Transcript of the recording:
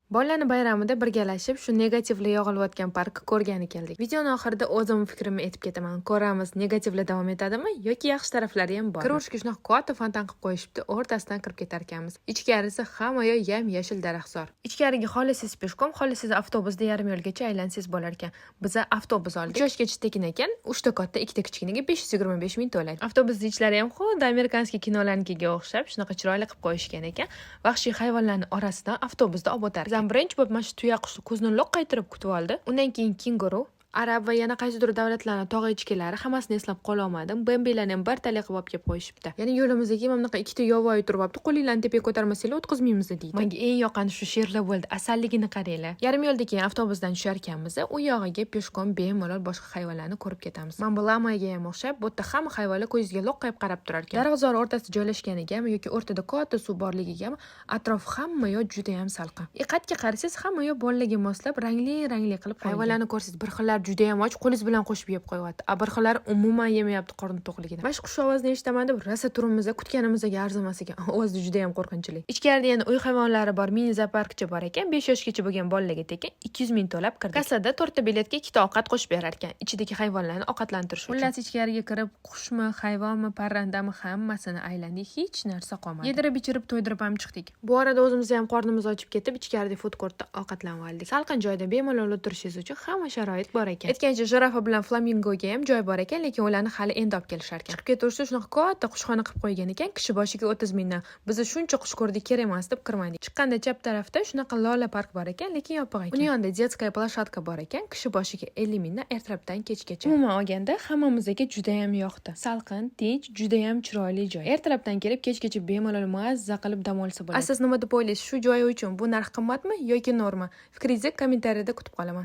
Bolalarni bayramida birgalashib shu negativli yog'ilayotgan parkni ko'rgani keldik. Videoning oxirida o'zim fikrimni aytib ketaman. Ko'ramiz, negativli davom etadimi yoki yaxshi taraflari ham bor. Kirushga shunaqa katta fontan qilib qo'yishibdi, o'rtasidan kirib ketar ekanmiz. Ichkarisi hamma yoq yam-yashil daraxtzor. Ichkariga xohlasangiz peshkom, xohlasangiz avtobusda yarim yo'lgacha aylansangiz bo'lar ekan. Biza avtobus oldik. 3 yoshgacha tekin ekan, 3 ta katta, 2 ta kichkinaga 525 ming to'laydi. Avtobusning ichlari ham xuddi amerikanskiy kinolarnikiga o'xshab shunaqa chiroyli qilib qo'yishgan ekan. Vahshiy hayvonlarning orasidan avtobusda olib o'tar. Birinchi bo'lib mana shu tuyaqushni ko'zini loqqaytirib kutib oldi. Undan keyin kenguru, arab va yana qaysidir davlatlarning tog' echkilari hammasini eslab qola olmadim. Bembelarni ham bir tala qilib olib kelib qo'yishibdi. Ya'ni yo'limizga mana bunaqa ikkita yovvoyi turibdi. Qo'linglarni tepaga ko'tarmasanglar o'tkazmaymiz deydi. Menga eng yoqqani shu sherlar bo'ldi. Asalligini qaranglar. Yarim yo'lda keyin avtobusdan tushar ekanmiz. U yog'iga peshkom bemalol boshqa hayvonlarni ko'rib ketamiz. Mana bu lamaga ham o'xshab, bu yerda hamma hayvonlar ko'zingizga loqqayib qarab turar ekan. Daraxtzor o'rtasida joylashganigami yoki o'rtada katta suv borligigami, atrof hamma yoq juda ham salqin. Diqqatga qarasangiz, hamma yoq bolalarga moslab rangli qilib hayvonlarni ko'rsangiz, bir xillar juda ham och, qo'lingiz bilan qo'shib yeb qo'yapti. Bir xillar umuman yemayapti qorni to'qligini. Mana shu qush ovozini eshitaman deb rosa turimizda kutganimizga arzimas ekan. Ovozi juda ham qo'rqinchli. Ichkarida yana uy hayvonlari bor, mini zooparkcha bor ekan. 5 yoshgacha bo'lgan bolalarga tekin 200 ming to'lab kirdik. Kassada 4 ta biletga 2 ta ovqat qo'shib berar ekan. Ichidagi hayvonlarni ovqatlantirish uchun. Xullas ichkariga kirib, qushmi, hayvonmi, parrandami hammasini aylandik. Hech narsa qolmadi. Yedirib-ichirib, to'ydirib ham chiqdik. Bu orada o'zimiz ham qornimiz ochib ketib, ichkarida food courtda ovqatlanib oldik. Salqin joyda bemalol o'tirishingiz uchun hamma sharoit bor ekan. Aytgancha jirafa bilan flamingoga ham joy bor ekan, lekin ularni hali endi olib kelishar ekan. Chiqib ketishda shunaqa katta qushxona qilib qo'ygan ekan, kishi boshiga 30 mingdan. Biz shuncha qush ko'rdik, kerak emas deb kirmadik. Chiqqanda chap tarafda shunaqa lola park bor ekan, lekin yopiq ekan. Uning yonida детская площадка bor ekan, kishi boshiga 50 mingdan ertalabdan kechgacha. Umuman olganda hammamizga juda ham yoqdi. Salqin, tinch, juda ham chiroyli joy. Ertalabdan kelib kechgacha bemalol mazza qilib dam olsa bo'ladi. Siz nima deb o'ylaysiz? Shu joy uchun bu narx qimmatmi yoki norma? Fikringizni kommentariyada kutib qolaman.